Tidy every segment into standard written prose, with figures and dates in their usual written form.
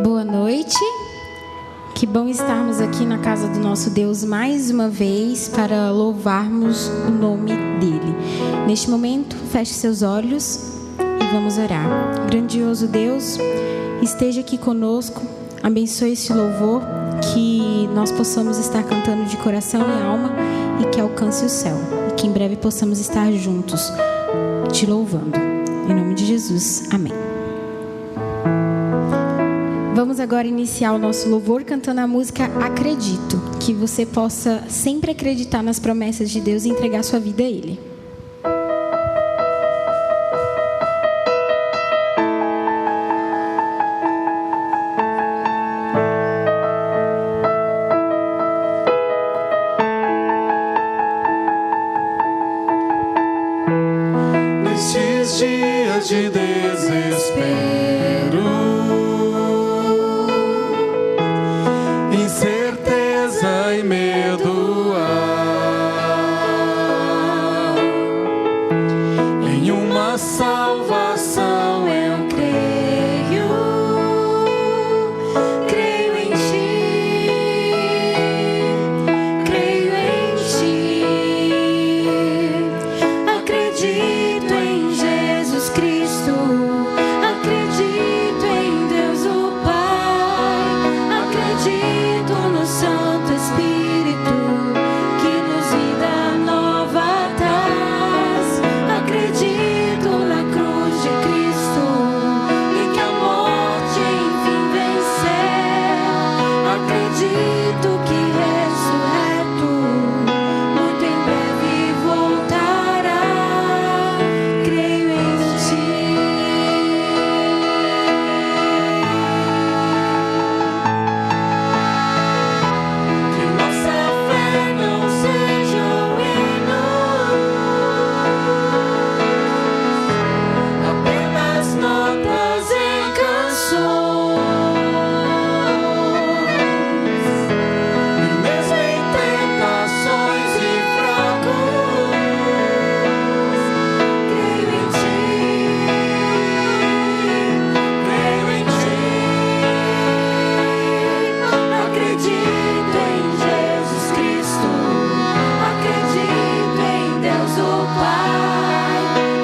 Boa noite, que bom estarmos aqui na casa do nosso Deus mais uma vez para louvarmos o nome dEle. Neste momento, feche seus olhos e vamos orar. Grandioso Deus, esteja aqui conosco, abençoe esse louvor, que nós possamos estar cantando de coração e alma e que alcance o céu, e que em breve possamos estar juntos, te louvando. Em nome de Jesus, amém. Vamos agora iniciar o nosso louvor cantando a música Acredito. Que você possa sempre acreditar nas promessas de Deus e entregar sua vida a Ele. Nestes dias de desespero, incerteza e medo há. Em uma salvação eu creio, creio em Ti, creio em Ti. Acredito em Jesus Cristo, acredito em Deus o Pai, acredito no Santo Espírito que nos vida nova traz. Acredito na cruz de Cristo e que a morte enfim venceu. Acredito que ressurreto muito em breve voltará. Creio em Ti. Que nossa fé não seja um hino, apenas notas em canções. E mesmo em tentações e fracos, creio em Ti, creio em Ti. Acredito em Jesus Cristo, acredito em Deus o Pai,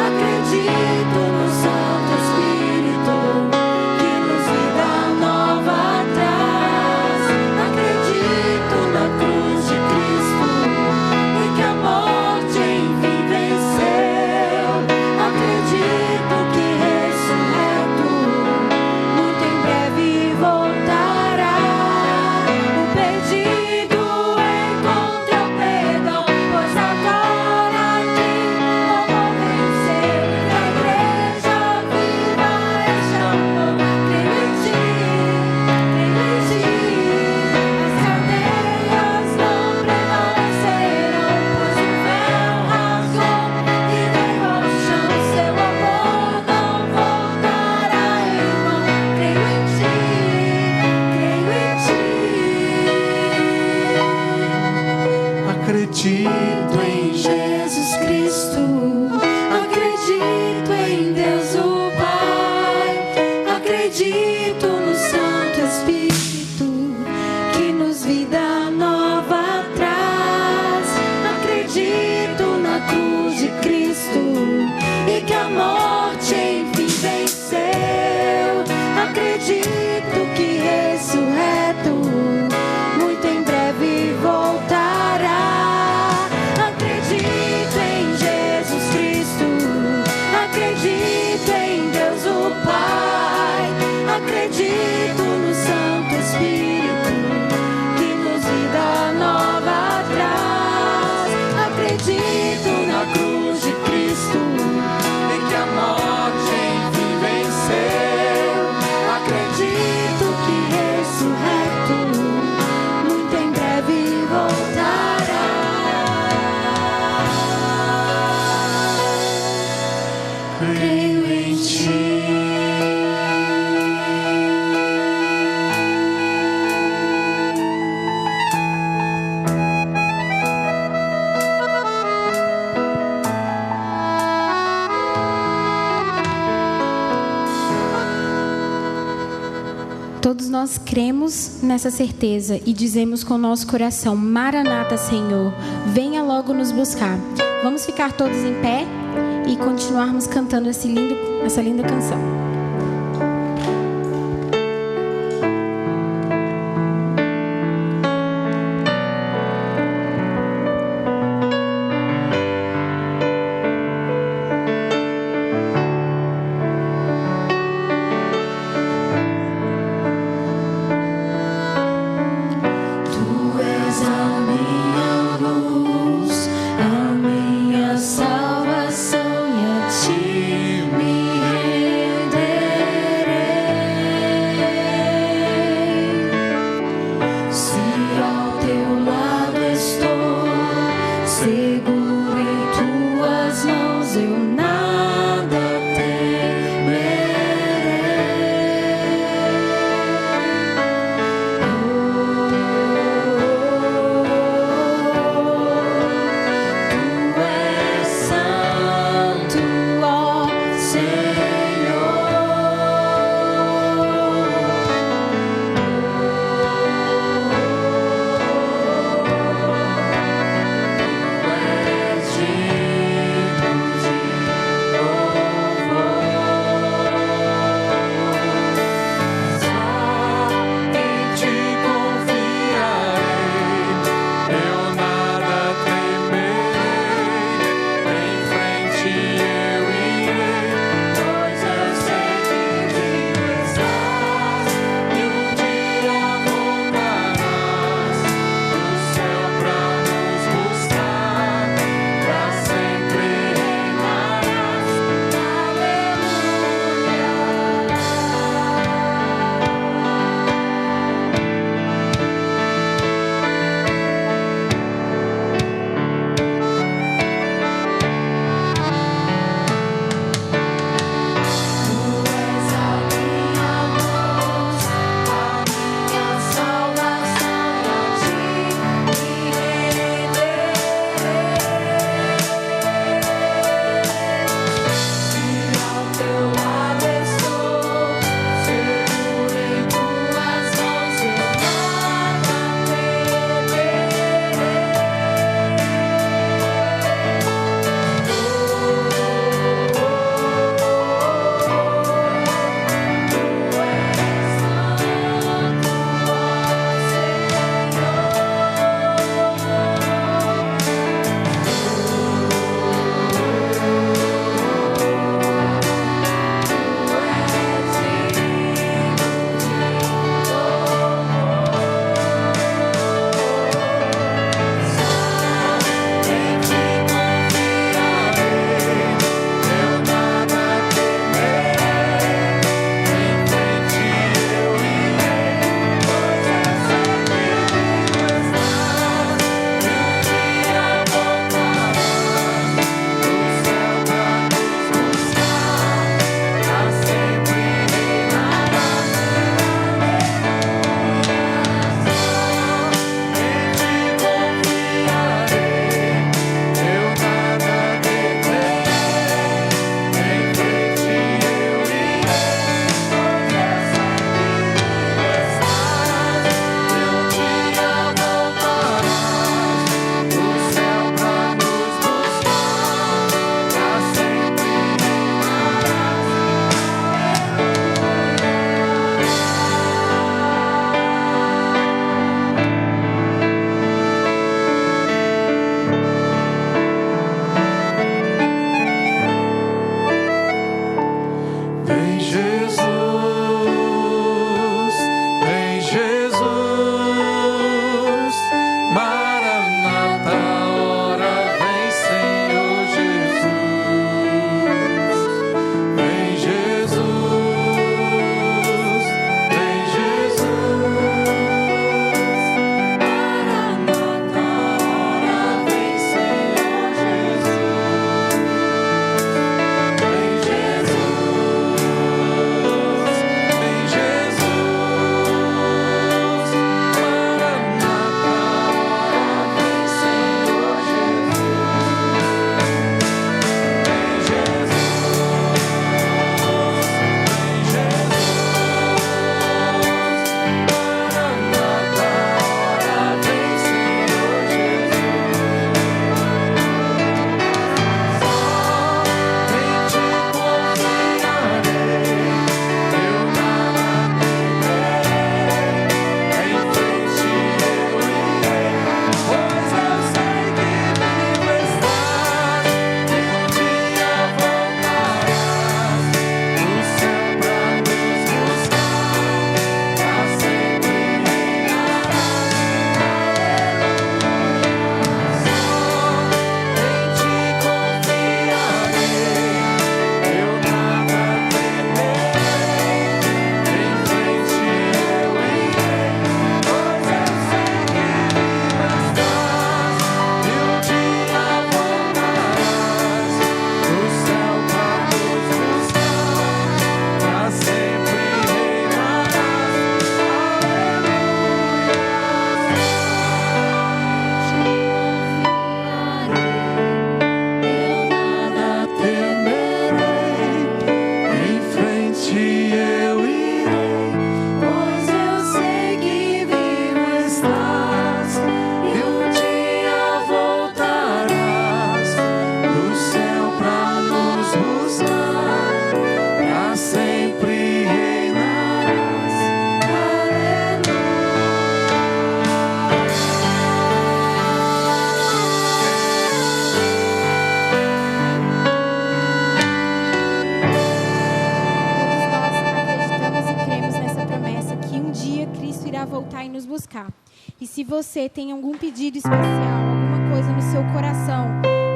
acredito no Santo Espírito que nos vida nova traz. Acredito na cruz de Cristo e que a morte enfim venceu. Acredito que ressurreto muito em breve voltará. O perdido encontra o perdão, pois agora quem amor venceu. A igreja viva é chamou. Creio em Ti, creio em Ti. As cadeias não prevalecerão, pois o véu rasgou e veio ao chão. Seu amor não voltará em vão. Creio em Ti, creio em Ti. Acredito em Jesus Cristo, acredito em Deus o Pai, acredito no Santo Espírito que nos vida nova traz. Acredito na cruz de Cristo e que a morte enfim venceu. Acredito que ressurreto muito em breve voltará. Acredito em Jesus Cristo, acredito em Deus o Pai, acredito no Santo Espírito que nos Todos nós cremos nessa certeza e dizemos com o nosso coração: Maranata, Senhor, venha logo nos buscar. Vamos ficar todos em pé e continuarmos cantando essa linda canção. Salvação, e a ti me render. Se você tem algum pedido especial, alguma coisa no seu coração,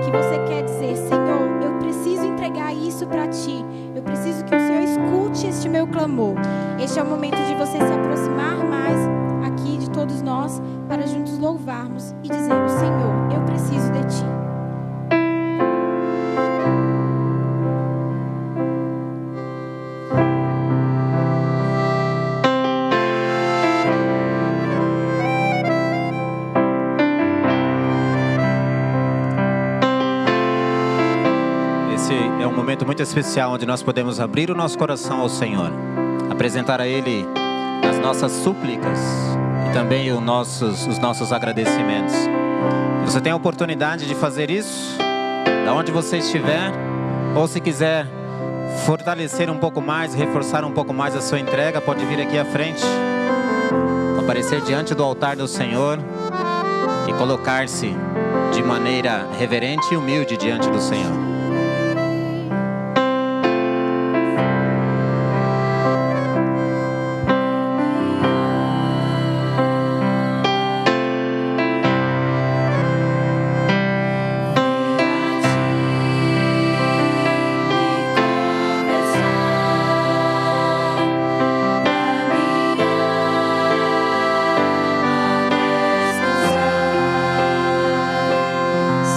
que você quer dizer, Senhor, eu preciso entregar isso para Ti. Eu preciso que o Senhor escute este meu clamor. Este é o momento de você se aproximar mais aqui de todos nós, para juntos louvarmos e dizermos, Senhor, eu preciso de Ti. É um momento muito especial onde nós podemos abrir o nosso coração ao Senhor, apresentar a Ele as nossas súplicas e também os nossos agradecimentos. Você tem a oportunidade de fazer isso, da onde você estiver, ou se quiser fortalecer um pouco mais, reforçar um pouco mais a sua entrega, pode vir aqui à frente, aparecer diante do altar do Senhor e colocar-se de maneira reverente e humilde diante do Senhor.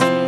Sim,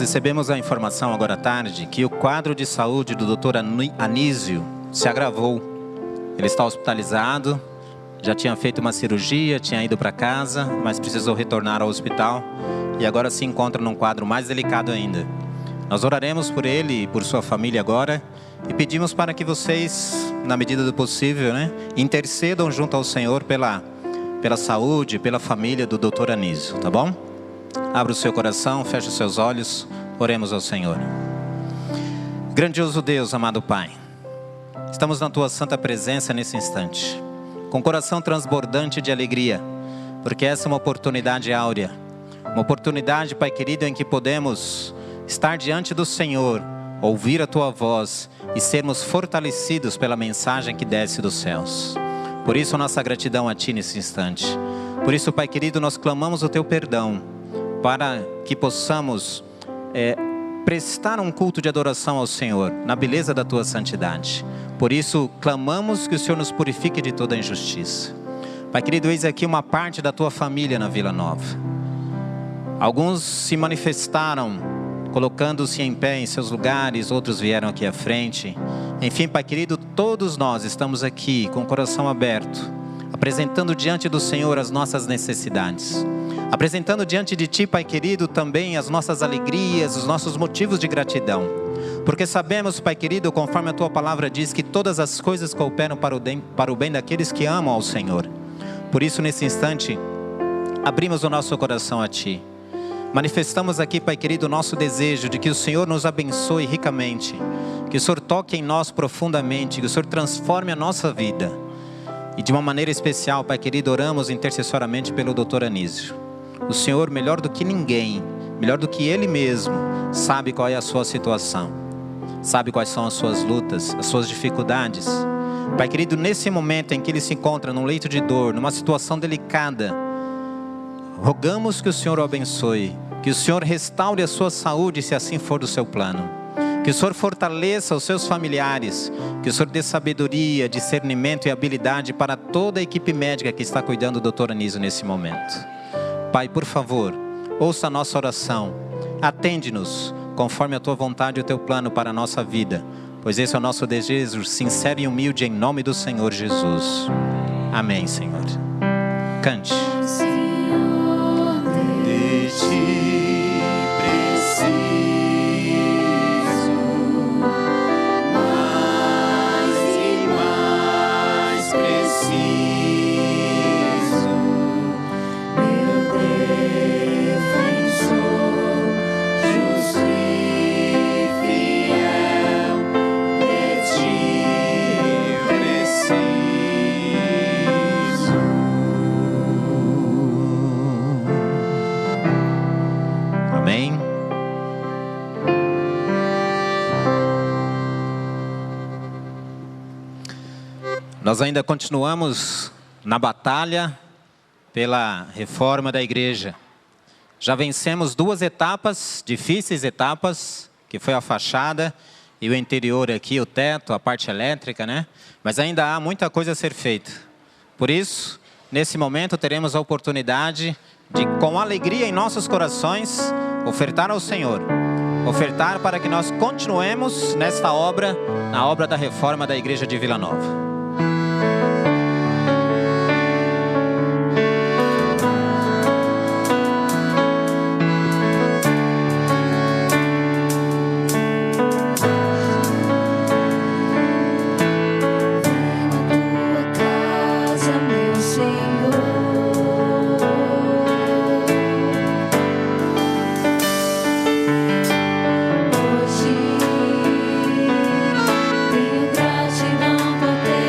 recebemos a informação agora à tarde que o quadro de saúde do Dr. Anísio se agravou. Ele está hospitalizado, já tinha feito uma cirurgia, tinha ido para casa, mas precisou retornar ao hospital e agora se encontra num quadro mais delicado ainda. Nós oraremos por ele e por sua família agora e pedimos para que vocês, na medida do possível, intercedam junto ao Senhor pela saúde, pela família do Dr. Anísio, tá bom? Abra o seu coração, feche os seus olhos, oremos ao Senhor. Grandioso Deus, amado Pai, estamos na Tua santa presença nesse instante, com o coração transbordante de alegria, porque essa é uma oportunidade áurea, uma oportunidade, Pai querido, em que podemos estar diante do Senhor, ouvir a Tua voz e sermos fortalecidos pela mensagem que desce dos céus. Por isso, nossa gratidão a Ti nesse instante. Por isso, Pai querido, nós clamamos o Teu perdão, para que possamos prestar um culto de adoração ao Senhor, na beleza da Tua santidade. Por isso, clamamos que o Senhor nos purifique de toda injustiça. Pai querido, eis aqui uma parte da Tua família na Vila Nova. Alguns se manifestaram, colocando-se em pé em seus lugares, outros vieram aqui à frente. Enfim, Pai querido, todos nós estamos aqui com o coração aberto, apresentando diante do Senhor as nossas necessidades. Apresentando diante de Ti, Pai querido, também as nossas alegrias, os nossos motivos de gratidão. Porque sabemos, Pai querido, conforme a Tua palavra diz, que todas as coisas cooperam para o bem daqueles que amam ao Senhor. Por isso, nesse instante, abrimos o nosso coração a Ti. Manifestamos aqui, Pai querido, o nosso desejo de que o Senhor nos abençoe ricamente, que o Senhor toque em nós profundamente, que o Senhor transforme a nossa vida. E de uma maneira especial, Pai querido, oramos intercessoriamente pelo Dr. Anísio. O Senhor, melhor do que ninguém, melhor do que Ele mesmo, sabe qual é a sua situação, sabe quais são as suas lutas, as suas dificuldades. Pai querido, nesse momento em que Ele se encontra num leito de dor, numa situação delicada, rogamos que o Senhor o abençoe, que o Senhor restaure a sua saúde, se assim for do seu plano. Que o Senhor fortaleça os seus familiares, que o Senhor dê sabedoria, discernimento e habilidade para toda a equipe médica que está cuidando do Dr. Anísio nesse momento. Pai, por favor, ouça a nossa oração, atende-nos conforme a Tua vontade e o Teu plano para a nossa vida, pois esse é o nosso desejo sincero e humilde em nome do Senhor Jesus. Amém, Senhor. Cante. De Ti preciso, mais e mais preciso, meu defensor, justo e fiel, de Ti preciso. Amém. Nós ainda continuamos na batalha pela reforma da igreja. Já vencemos 2 etapas, difíceis etapas, que foi a fachada e o interior aqui, o teto, a parte elétrica, Mas ainda há muita coisa a ser feita. Por isso, nesse momento teremos a oportunidade de, com alegria em nossos corações, ofertar ao Senhor. Ofertar para que nós continuemos nesta obra, na obra da reforma da igreja de Vila Nova. Tenho gratidão por ter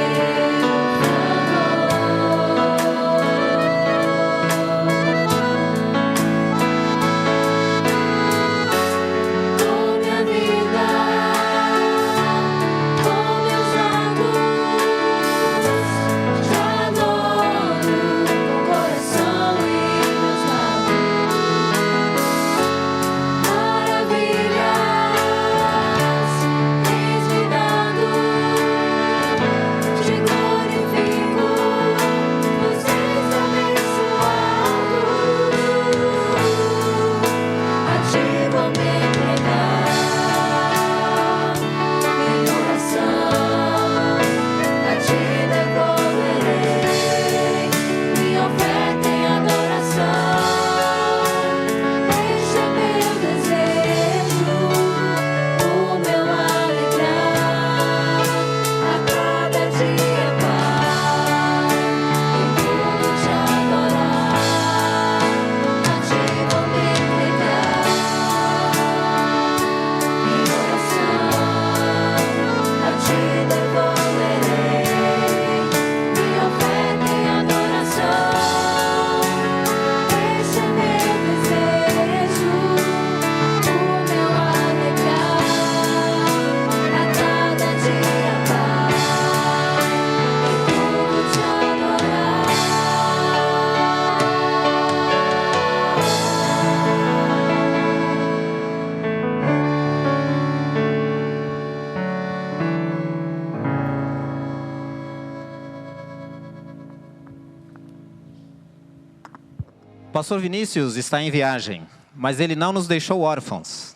pastor Vinícius está em viagem, mas ele não nos deixou órfãos.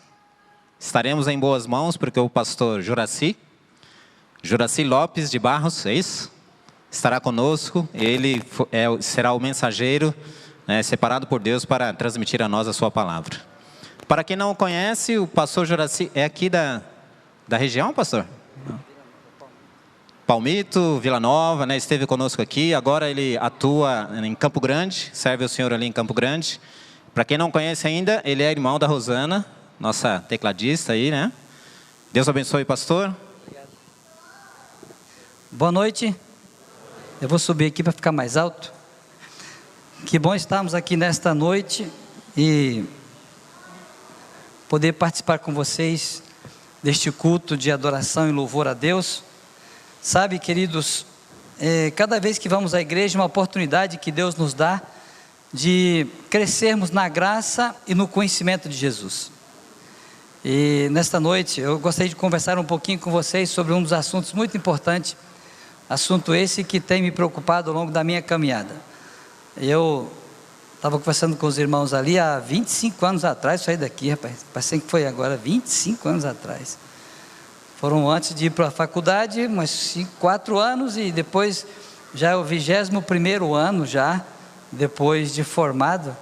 Estaremos em boas mãos, porque o pastor Juraci Lopes de Barros, é isso? Estará conosco. Ele será o mensageiro, separado por Deus para transmitir a nós a sua palavra. Para quem não o conhece, o pastor Juraci é aqui da região, pastor? Palmito, Vila Nova, esteve conosco aqui. Agora ele atua em Campo Grande, serve o Senhor ali em Campo Grande. Para quem não conhece ainda, ele é irmão da Rosana, nossa tecladista aí, né? Deus abençoe, pastor. Obrigado. Boa noite. Eu vou subir aqui para ficar mais alto. Que bom estarmos aqui nesta noite e poder participar com vocês deste culto de adoração e louvor a Deus. Sabe, queridos, cada vez que vamos à igreja, é uma oportunidade que Deus nos dá de crescermos na graça e no conhecimento de Jesus. E nesta noite eu gostaria de conversar um pouquinho com vocês sobre um dos assuntos muito importantes, assunto esse que tem me preocupado ao longo da minha caminhada. Eu estava conversando com os irmãos ali há 25 anos atrás, saí daqui, rapaz, parece que foi agora, 25 anos atrás. Foram antes de ir para a faculdade, mas 4 anos, e depois já é o 21º ano já, depois de formado.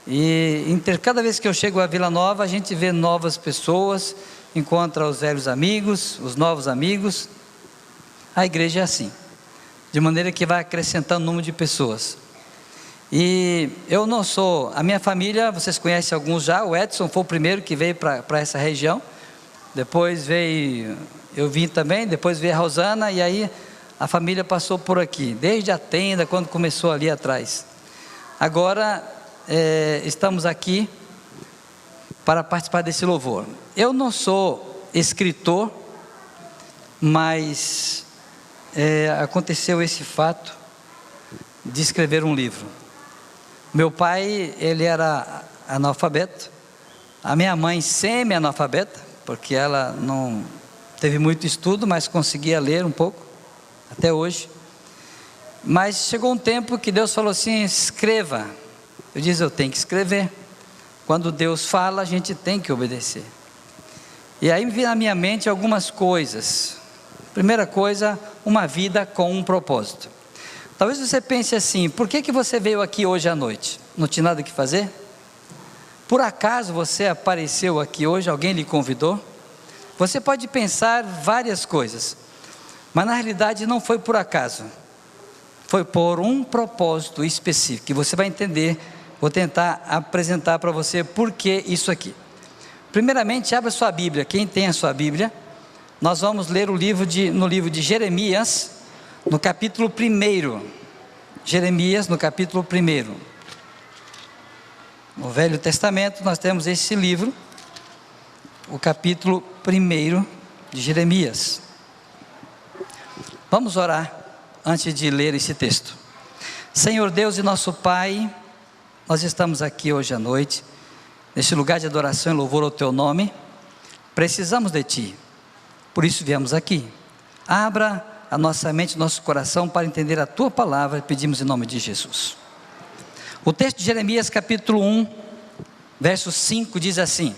E cada vez que eu chego a Vila Nova, a gente vê novas pessoas, encontra os velhos amigos, os novos amigos. A igreja é assim, de maneira que vai acrescentando o número de pessoas. E eu não sou, a minha família, vocês conhecem alguns já, o Edson foi o primeiro que veio para essa região, depois eu vim também, depois veio a Rosana, e aí a família passou por aqui, desde a tenda, quando começou ali atrás. Agora, estamos aqui para participar desse louvor. Eu não sou escritor, mas aconteceu esse fato de escrever um livro. Meu pai, ele era analfabeto, a minha mãe semi-analfabeta, porque ela não teve muito estudo, mas conseguia ler um pouco, até hoje. Mas chegou um tempo que Deus falou assim: escreva. Eu disse, eu tenho que escrever. Quando Deus fala, a gente tem que obedecer. E aí me veio na minha mente algumas coisas. Primeira coisa, uma vida com um propósito. Talvez você pense assim: por que você veio aqui hoje à noite? Não tinha nada que fazer? Por acaso você apareceu aqui hoje? Alguém lhe convidou? Você pode pensar várias coisas, mas na realidade não foi por acaso. Foi por um propósito específico, que você vai entender. Vou tentar apresentar para você por que isso aqui. Primeiramente, abra sua Bíblia. Quem tem a sua Bíblia, nós vamos ler no livro de Jeremias, no capítulo 1. Jeremias, no capítulo 1. No Velho Testamento nós temos esse livro, o capítulo 1 de Jeremias. Vamos orar antes de ler esse texto. Senhor Deus e nosso Pai, nós estamos aqui hoje à noite, neste lugar de adoração e louvor ao Teu nome. Precisamos de Ti, por isso viemos aqui. Abra a nossa mente, nosso coração para entender a Tua palavra, pedimos em nome de Jesus. O texto de Jeremias capítulo 1, verso 5 diz assim: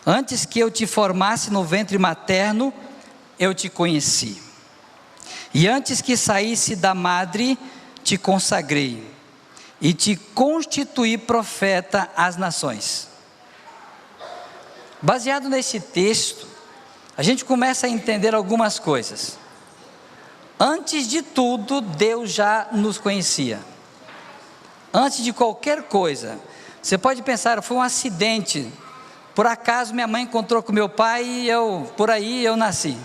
antes que eu te formasse no ventre materno, eu te conheci, e antes que saísse da madre, te consagrei, e te constituí profeta às nações. Baseado nesse texto, a gente começa a entender algumas coisas. Antes de tudo, Deus já nos conhecia. Antes de qualquer coisa, você pode pensar, foi um acidente, por acaso minha mãe encontrou com meu pai e por aí eu nasci.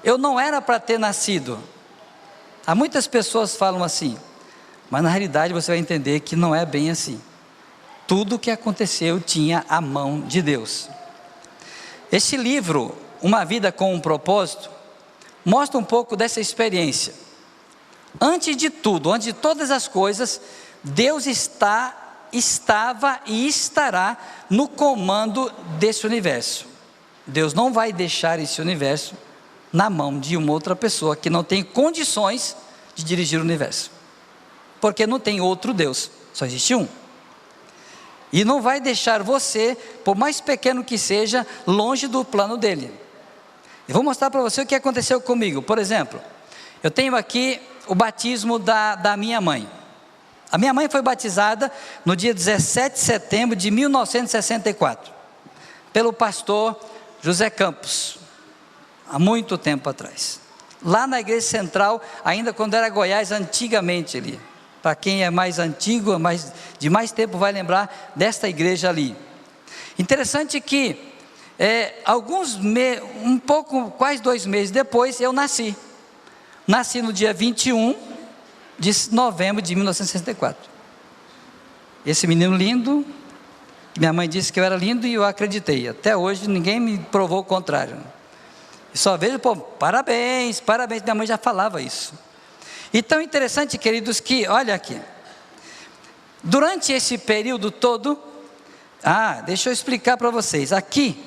Eu não era para ter nascido. Há muitas pessoas que falam assim, mas na realidade você vai entender que não é bem assim. Tudo o que aconteceu tinha a mão de Deus. Este livro, Uma Vida com um Propósito, mostra um pouco dessa experiência. Antes de tudo, antes de todas as coisas, Deus estava e estará no comando desse universo. Deus não vai deixar esse universo na mão de uma outra pessoa que não tem condições de dirigir o universo, porque não tem outro Deus, só existe um. E não vai deixar você, por mais pequeno que seja, longe do plano dele. Eu vou mostrar para você o que aconteceu comigo. Por exemplo, eu tenho aqui o batismo da minha mãe. A minha mãe foi batizada no dia 17 de setembro de 1964, pelo pastor José Campos, há muito tempo atrás. Lá na igreja central, ainda quando era Goiás, antigamente ali. Para quem é mais antigo, de mais tempo, vai lembrar desta igreja ali. Interessante que, quase 2 meses depois, eu nasci. Nasci no dia 21 de novembro de 1964. Esse menino lindo, minha mãe disse que eu era lindo e eu acreditei. Até hoje ninguém me provou o contrário. Só vejo, parabéns, minha mãe já falava isso. E tão interessante, queridos, que, olha aqui, durante esse período todo, deixa eu explicar para vocês, aqui,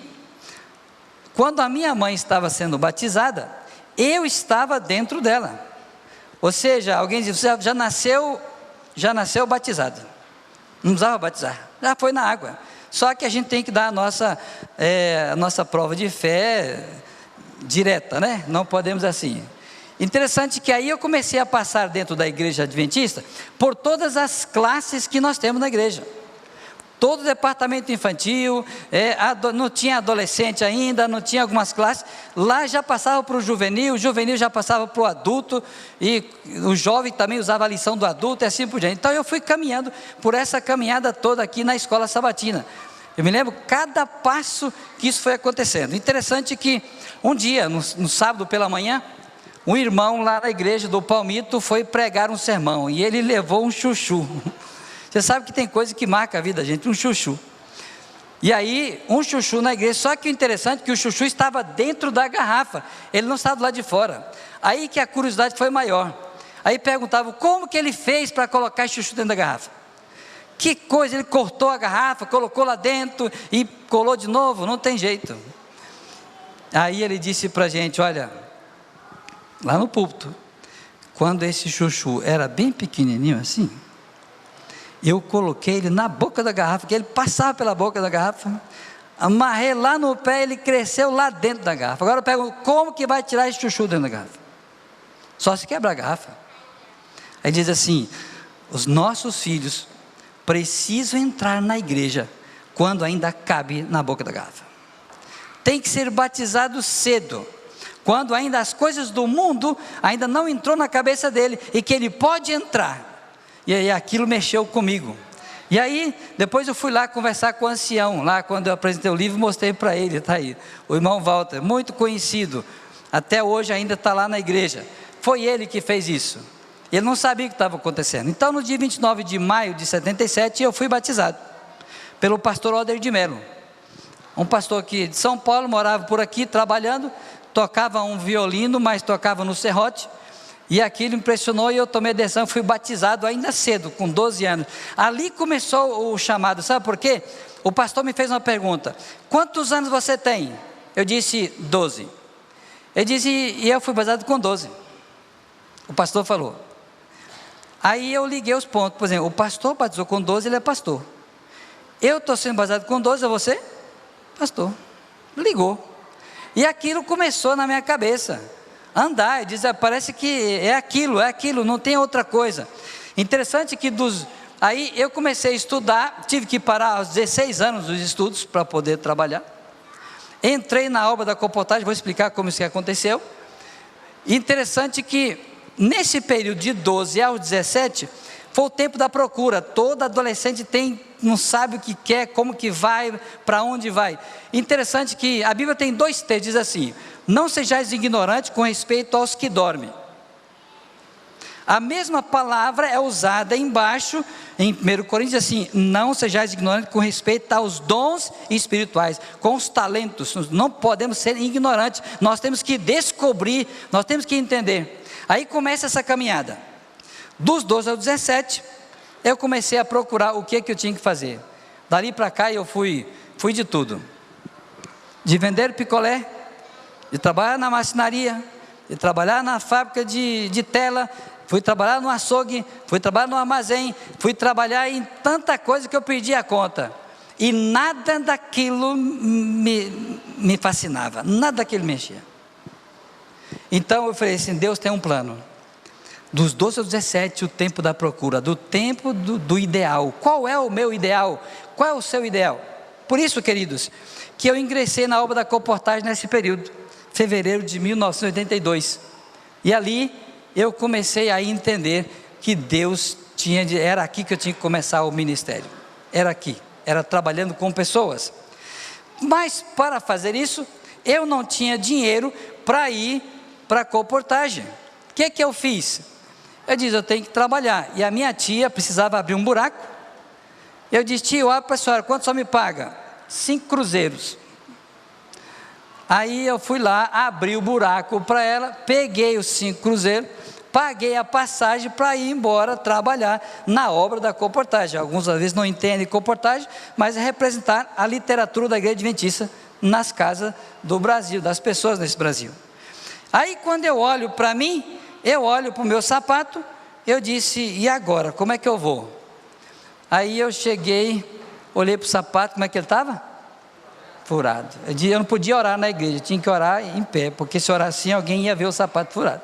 quando a minha mãe estava sendo batizada, eu estava dentro dela. Ou seja, alguém diz, você já nasceu batizado, não precisava batizar, já foi na água. Só que a gente tem que dar a nossa prova de fé direta, né? Não podemos assim. Interessante que aí eu comecei a passar dentro da igreja adventista por todas as classes que nós temos na igreja. Todo o departamento infantil, não tinha adolescente ainda, não tinha algumas classes. Lá já passava para o juvenil já passava para o adulto, e o jovem também usava a lição do adulto e assim por diante. Então eu fui caminhando por essa caminhada toda aqui na escola sabatina. Eu me lembro cada passo que isso foi acontecendo. Interessante que um dia, no sábado pela manhã, um irmão lá na igreja do Palmito foi pregar um sermão, e ele levou um chuchu. Você sabe que tem coisa que marca a vida da gente, um chuchu. E aí, um chuchu na igreja, só que o interessante é que o chuchu estava dentro da garrafa, ele não estava do lado de fora. Aí que a curiosidade foi maior. Aí perguntavam, como que ele fez para colocar esse chuchu dentro da garrafa? Que coisa, ele cortou a garrafa, colocou lá dentro e colou de novo, não tem jeito. Aí ele disse para a gente, olha, lá no púlpito, quando esse chuchu era bem pequenininho assim, eu coloquei ele na boca da garrafa, que ele passava pela boca da garrafa, amarrei lá no pé, ele cresceu lá dentro da garrafa. Agora eu pergunto, como que vai tirar esse chuchu dentro da garrafa? Só se quebrar a garrafa. Aí diz assim, os nossos filhos precisam entrar na igreja quando ainda cabe na boca da garrafa. Tem que ser batizado cedo, quando ainda as coisas do mundo ainda não entrou na cabeça dele, e que ele pode entrar. E aí aquilo mexeu comigo. E aí depois eu fui lá conversar com o ancião, lá quando eu apresentei o livro, mostrei para ele, está aí, o irmão Walter, muito conhecido, até hoje ainda está lá na igreja. Foi ele que fez isso. Ele não sabia o que estava acontecendo. Então no dia 29 de maio de 77 eu fui batizado pelo pastor Oder de Mello, um pastor aqui de São Paulo, morava por aqui trabalhando, tocava um violino, mas tocava no serrote, e aquilo impressionou, e eu tomei a decisão, fui batizado ainda cedo, com 12 anos. Ali começou o chamado, sabe por quê? O pastor me fez uma pergunta, quantos anos você tem? Eu disse 12. Ele disse, e eu fui batizado com 12. O pastor falou. Aí eu liguei os pontos, por exemplo, o pastor batizou com 12, ele é pastor. Eu estou sendo batizado com 12, é você? Pastor. Ligou. E aquilo começou na minha cabeça, andar, e diz, parece que é aquilo, não tem outra coisa. Interessante que aí eu comecei a estudar, tive que parar aos 16 anos dos estudos para poder trabalhar. Entrei na obra da comportagem, vou explicar como isso aconteceu. Interessante que nesse período de 12 aos 17, foi o tempo da procura. Todo adolescente não sabe o que quer, como que vai, para onde vai. Interessante que a Bíblia tem 2 textos, diz assim, não sejais ignorantes com respeito aos que dormem. A mesma palavra é usada embaixo, em 1 Coríntios, assim, não sejais ignorantes com respeito aos dons espirituais, com os talentos. Não podemos ser ignorantes, nós temos que descobrir, nós temos que entender. Aí começa essa caminhada. Dos 12 aos 17, eu comecei a procurar o que eu tinha que fazer. Dali para cá eu fui de tudo. De vender picolé, de trabalhar na marcenaria, E trabalhar na fábrica de tela, fui trabalhar no açougue, fui trabalhar no armazém, fui trabalhar em tanta coisa que eu perdi a conta. E nada daquilo me fascinava, nada daquilo mexia. Então eu falei assim, Deus tem um plano. Dos 12 aos 17, o tempo da procura, do tempo do ideal. Qual é o meu ideal? Qual é o seu ideal? Por isso, queridos, que eu ingressei na obra da colportagem nesse período, fevereiro de 1982. E ali eu comecei a entender que Deus era aqui que eu tinha que começar o ministério. Era aqui, era trabalhando com pessoas. Mas para fazer isso, eu não tinha dinheiro para ir para a colportagem. O que eu fiz? Eu disse, eu tenho que trabalhar. E a minha tia precisava abrir um buraco. Eu disse, tia, olha para a senhora, quanto só me paga? 5 cruzeiros. Aí eu fui lá, abri o buraco para ela, peguei os 5 cruzeiros, paguei a passagem para ir embora trabalhar na obra da colportagem. Alguns às vezes não entendem colportagem, mas é representar a literatura da Igreja Adventista nas casas do Brasil, das pessoas nesse Brasil. Aí quando eu olho para mim, eu olho para o meu sapato, eu disse, e agora, como é que eu vou? Aí eu cheguei, olhei para o sapato, como é que ele estava? Furado. Eu não podia orar na igreja, tinha que orar em pé, porque se orar assim, alguém ia ver o sapato furado.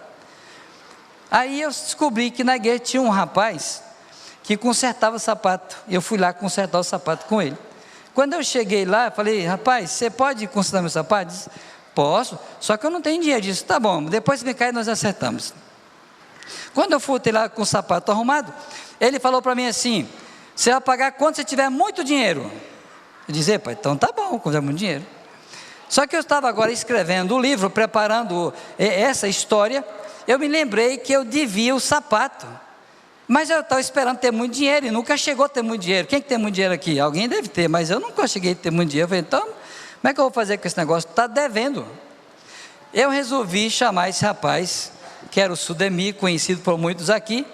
Aí eu descobri que na igreja tinha um rapaz que consertava o sapato, e eu fui lá consertar o sapato com ele. Quando eu cheguei lá, eu falei, rapaz, você pode consertar meu sapato? Ele disse, posso, só que eu não tenho dinheiro. Eu disse, tá bom, depois vem cá e nós acertamos. Quando eu fui lá com o sapato arrumado, ele falou para mim assim, você vai pagar quando você tiver muito dinheiro. Eu disse, pai, então tá bom, quando tiver muito dinheiro. Só que eu estava agora escrevendo o livro, preparando essa história, eu me lembrei que eu devia o sapato. Mas eu estava esperando ter muito dinheiro e nunca chegou a ter muito dinheiro. Quem que tem muito dinheiro aqui? Alguém deve ter, mas eu nunca cheguei a ter muito dinheiro. Eu falei, então, como é que eu vou fazer com esse negócio? Está devendo. Eu resolvi chamar esse rapaz, que era o Sudemir, conhecido por muitos aqui.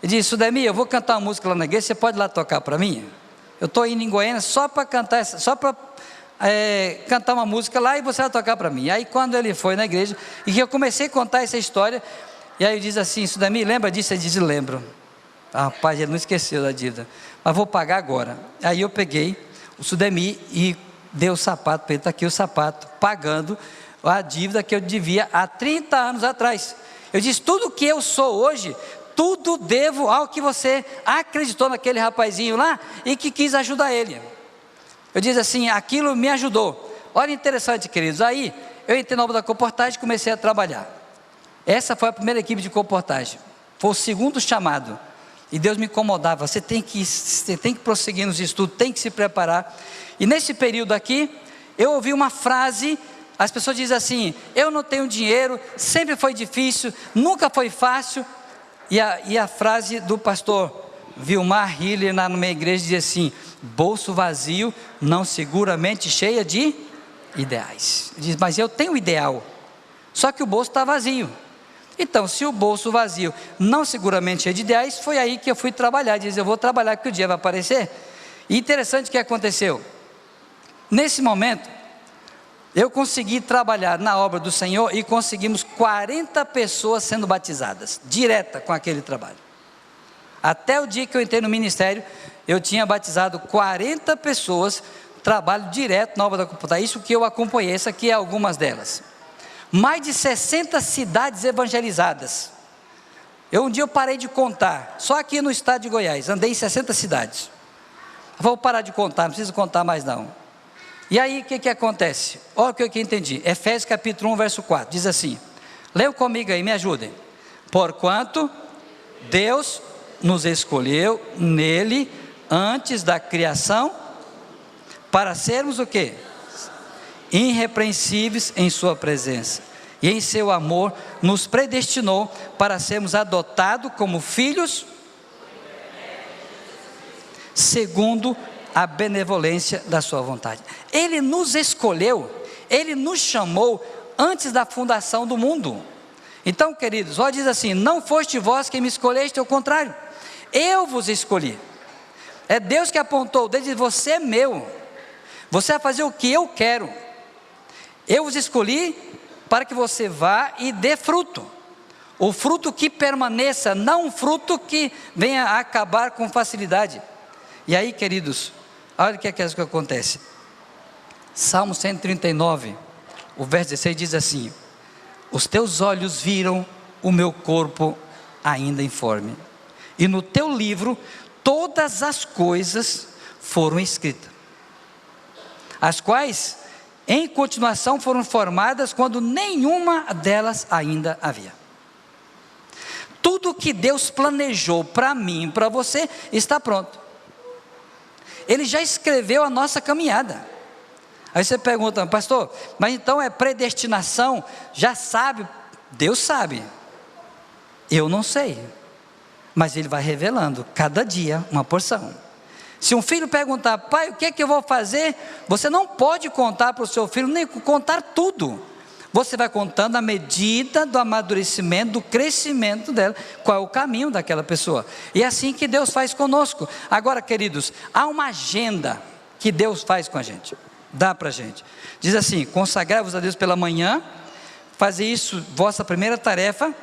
Ele disse, Sudemir, eu vou cantar uma música lá na igreja, você pode ir lá tocar para mim? Eu estou indo em Goiânia só para cantar, cantar uma música lá e você vai tocar para mim. Aí quando ele foi na igreja, e que eu comecei a contar essa história, e aí ele diz assim, Sudemir, lembra disso? Ele diz, lembro. Ah, rapaz, ele não esqueceu da dívida, mas vou pagar agora. Aí eu peguei o Sudemir e dei o sapato para ele, está aqui o sapato, pagando a dívida que eu devia há 30 anos atrás. Eu disse, tudo que eu sou hoje, tudo devo ao que você acreditou naquele rapazinho lá e que quis ajudar ele. Eu disse assim, aquilo me ajudou. Olha interessante, queridos, aí eu entrei na obra da colportagem e comecei a trabalhar. Essa foi a primeira equipe de colportagem, foi o segundo chamado. E Deus me incomodava, você tem que prosseguir nos estudos, tem que se preparar. E nesse período aqui, eu ouvi uma frase, as pessoas dizem assim, eu não tenho dinheiro, sempre foi difícil, nunca foi fácil. E a frase do pastor Vilmar Hiller, na minha igreja, dizia assim, bolso vazio, não seguramente cheia de ideais. Ele diz, mas eu tenho ideal, só que o bolso está vazio. Então, se o bolso vazio, não seguramente cheio de ideais, foi aí que eu fui trabalhar. Diz, eu vou trabalhar que o dia vai aparecer. E interessante o que aconteceu. Nesse momento, eu consegui trabalhar na obra do Senhor e conseguimos 40 pessoas sendo batizadas, direta com aquele trabalho. Até o dia que eu entrei no ministério, eu tinha batizado 40 pessoas, trabalho direto na obra da colportagem. Isso que eu acompanhei, essa aqui é algumas delas. Mais de 60 cidades evangelizadas. Um dia eu parei de contar, só aqui no estado de Goiás, andei em 60 cidades. Vou parar de contar, não preciso contar mais não. E aí o que acontece? Olha o que eu entendi, Efésios capítulo 1, verso 4, diz assim, leiam comigo aí, me ajudem. Porquanto Deus nos escolheu nele, antes da criação, para sermos o quê? Irrepreensíveis em sua presença, e em seu amor nos predestinou para sermos adotados como filhos, segundo a benevolência da sua vontade. Ele nos escolheu, ele nos chamou antes da fundação do mundo. Então, queridos, olha, diz assim, não foste vós quem me escolheste, ao contrário, eu vos escolhi. É Deus que apontou, Deus diz, você é meu, você vai fazer o que eu quero. Eu vos escolhi para que você vá e dê fruto. O fruto que permaneça, não um fruto que venha a acabar com facilidade. E aí, queridos, olha o que acontece. Salmo 139, o verso 16 diz assim: os teus olhos viram o meu corpo ainda informe, e no teu livro todas as coisas foram escritas, as quais em continuação foram formadas quando nenhuma delas ainda havia. Tudo que Deus planejou para mim e para você está pronto. Ele já escreveu a nossa caminhada. Aí você pergunta: pastor, mas então é predestinação? Já sabe? Deus sabe. Eu não sei. Mas Ele vai revelando cada dia uma porção. Se um filho perguntar: pai, o que é que eu vou fazer? Você não pode contar para o seu filho, nem contar tudo. Você vai contando à medida do amadurecimento, do crescimento dela, qual é o caminho daquela pessoa. E é assim que Deus faz conosco. Agora, queridos, há uma agenda que Deus faz com a gente, dá para a gente. Diz assim: consagrai-vos a Deus pela manhã, fazer isso vossa primeira tarefa,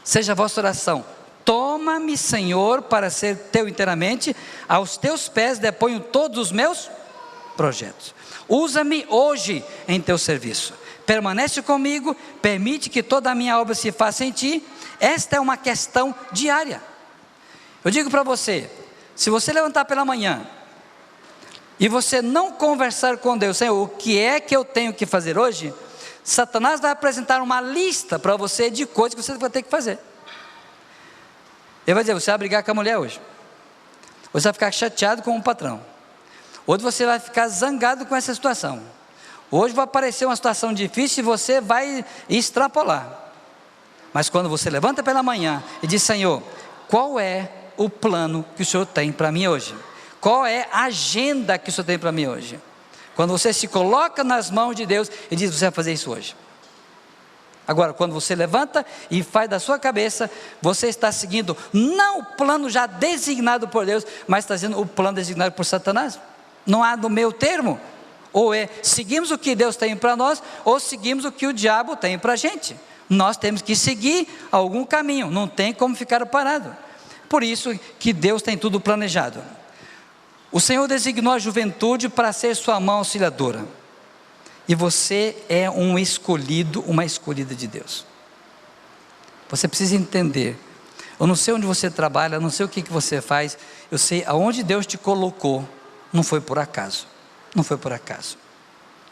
seja a vossa oração. Toma-me, Senhor, para ser teu inteiramente, aos teus pés deponho todos os meus projetos. Usa-me hoje em teu serviço. Permanece comigo, permite que toda a minha obra se faça em ti. Esta é uma questão diária. Eu digo para você, se você levantar pela manhã e você não conversar com Deus: Senhor, o que é que eu tenho que fazer hoje? Satanás vai apresentar uma lista para você de coisas que você vai ter que fazer. Ele vai dizer: você vai brigar com a mulher hoje, você vai ficar chateado com o patrão, hoje você vai ficar zangado com essa situação, hoje vai aparecer uma situação difícil e você vai extrapolar. Mas quando você levanta pela manhã e diz: Senhor, qual é o plano que o Senhor tem para mim hoje? Qual é a agenda que o Senhor tem para mim hoje? Quando você se coloca nas mãos de Deus e diz: você vai fazer isso hoje. Agora, quando você levanta e faz da sua cabeça, você está seguindo não o plano já designado por Deus, mas está sendo o plano designado por Satanás. Não há no meio termo. Ou é seguimos o que Deus tem para nós, ou seguimos o que o diabo tem para a gente. Nós temos que seguir algum caminho, não tem como ficar parado. Por isso que Deus tem tudo planejado. O Senhor designou a juventude para ser sua mão auxiliadora. E você é um escolhido, uma escolhida de Deus. Você precisa entender. Eu não sei onde você trabalha, eu não sei o que você faz. Eu sei aonde Deus te colocou. Não foi por acaso. Não foi por acaso.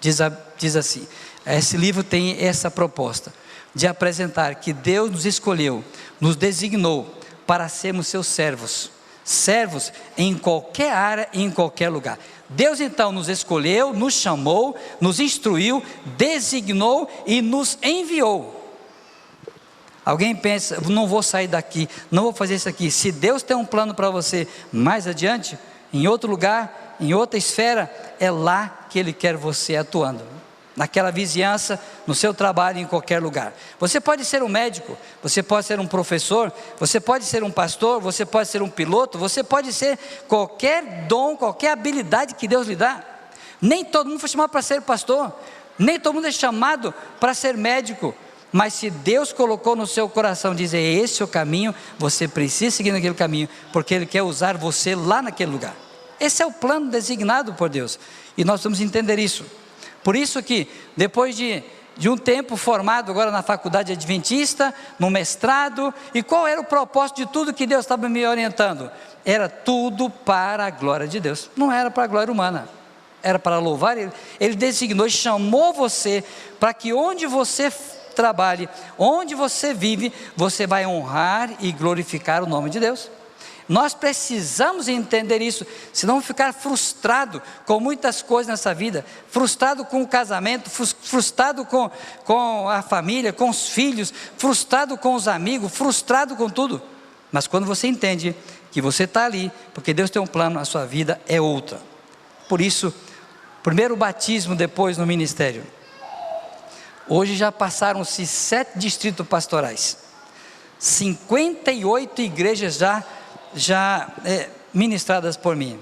Diz assim, esse livro tem essa proposta de apresentar que Deus nos escolheu, nos designou para sermos seus servos. Servos em qualquer área e em qualquer lugar. Deus então nos escolheu, nos chamou, nos instruiu, designou e nos enviou. Alguém pensa: não vou sair daqui, não vou fazer isso aqui. Se Deus tem um plano para você mais adiante, em outro lugar, em outra esfera, é lá que Ele quer você atuando. Naquela vizinhança, no seu trabalho, em qualquer lugar. Você pode ser um médico, você pode ser um professor, você pode ser um pastor, você pode ser um piloto, você pode ser qualquer dom, qualquer habilidade que Deus lhe dá. Nem todo mundo foi chamado para ser pastor, nem todo mundo é chamado para ser médico, mas se Deus colocou no seu coração, dizer: esse é o caminho, você precisa seguir naquele caminho, porque Ele quer usar você lá naquele lugar. Esse é o plano designado por Deus, e nós vamos entender isso. Por isso que, depois de um tempo formado agora na faculdade adventista, no mestrado, e qual era o propósito de tudo que Deus estava me orientando? Era tudo para a glória de Deus, não era para a glória humana, era para louvar Ele. Ele designou e chamou você para que onde você trabalhe, onde você vive, você vai honrar e glorificar o nome de Deus. Nós precisamos entender isso, senão ficar frustrado com muitas coisas nessa vida, frustrado com o casamento, frustrado com a família, com os filhos, frustrado com os amigos, frustrado com tudo. Mas quando você entende que você está ali, porque Deus tem um plano, a sua vida é outra. Por isso, primeiro batismo, depois no ministério. Hoje já passaram-se 7 distritos pastorais, 58 igrejas já ministradas por mim,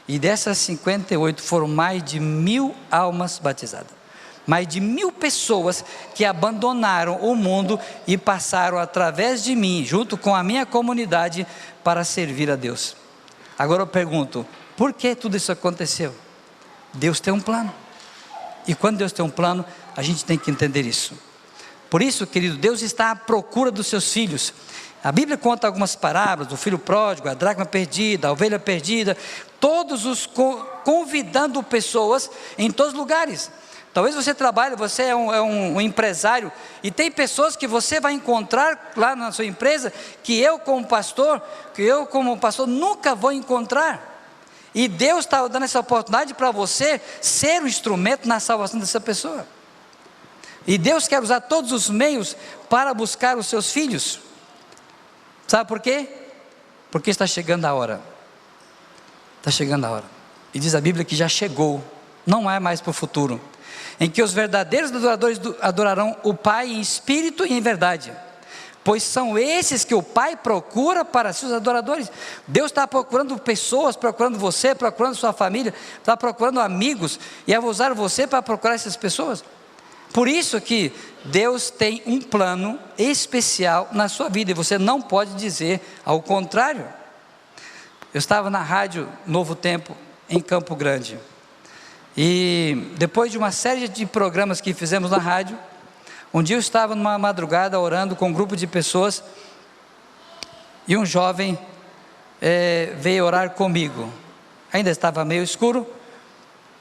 e dessas 58 foram mais de 1000 almas batizadas. mais de 1000 pessoas que abandonaram o mundo e passaram através de mim, junto com a minha comunidade, para servir a Deus. Agora eu pergunto, por que tudo isso aconteceu? Deus tem um plano. E quando Deus tem um plano, a gente tem que entender isso. Por isso, querido, Deus está à procura dos seus filhos. A Bíblia conta algumas parábolas, o filho pródigo, a dracma perdida, a ovelha perdida, todos os convidando pessoas em todos os lugares. Talvez você trabalhe, você é um empresário, e tem pessoas que você vai encontrar lá na sua empresa, que eu como pastor nunca vou encontrar. E Deus está dando essa oportunidade para você ser um instrumento na salvação dessa pessoa. E Deus quer usar todos os meios para buscar os seus filhos. Sabe por quê? Porque está chegando a hora. Está chegando a hora. E diz a Bíblia que já chegou, não é mais para o futuro, em que os verdadeiros adoradores adorarão o Pai em espírito e em verdade, pois são esses que o Pai procura para seus adoradores. Deus está procurando pessoas, procurando você, procurando sua família, está procurando amigos, e vai usar você para procurar essas pessoas. Por isso que Deus tem um plano especial na sua vida, e você não pode dizer ao contrário. Eu estava na rádio Novo Tempo, em Campo Grande, e depois de uma série de programas que fizemos na rádio, um dia eu estava numa madrugada orando com um grupo de pessoas, e um jovem veio orar comigo. Ainda estava meio escuro,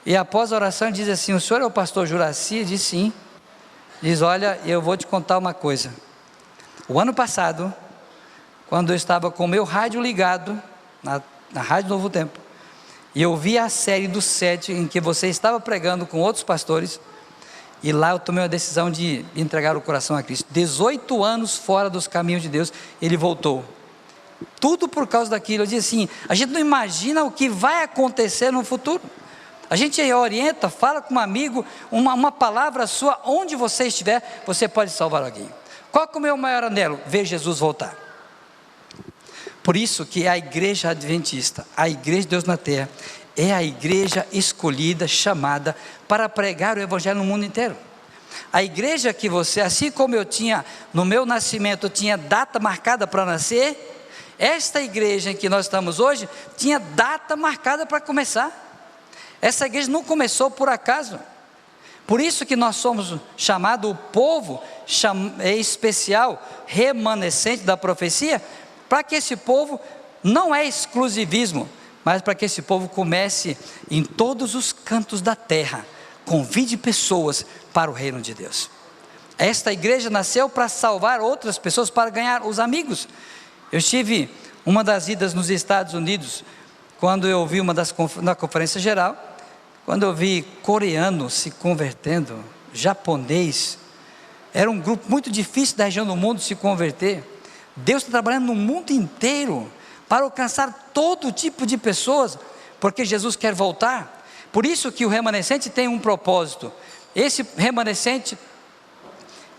e após a oração ele diz assim: o senhor é o pastor Juraci? Eu disse sim. Diz: olha, eu vou te contar uma coisa. O ano passado, quando eu estava com o meu rádio ligado, na Rádio Novo Tempo, e eu vi a série do 7, em que você estava pregando com outros pastores, e lá eu tomei uma decisão de entregar o coração a Cristo. 18 anos fora dos caminhos de Deus, ele voltou. Tudo por causa daquilo. Eu disse assim: a gente não imagina o que vai acontecer no futuro. A gente orienta, fala com um amigo, uma palavra sua, onde você estiver, você pode salvar alguém. Qual que é o meu maior anelo? Ver Jesus voltar. Por isso que a igreja adventista, a igreja de Deus na terra, é a igreja escolhida, chamada para pregar o evangelho no mundo inteiro. A igreja que você, assim como eu tinha, no meu nascimento, eu tinha data marcada para nascer, esta igreja em que nós estamos hoje, tinha data marcada para começar. Essa igreja não começou por acaso. Por isso que nós somos chamados o povo especial, remanescente da profecia, para que esse povo, não é exclusivismo, mas para que esse povo comece em todos os cantos da terra, convide pessoas para o reino de Deus. Esta igreja nasceu para salvar outras pessoas, para ganhar os amigos. Eu tive uma das idas nos Estados Unidos, quando eu vi na conferência geral, quando eu vi coreano se convertendo, japonês, era um grupo muito difícil da região do mundo se converter. Deus está trabalhando no mundo inteiro para alcançar todo tipo de pessoas, porque Jesus quer voltar. Por isso que o remanescente tem um propósito. Esse remanescente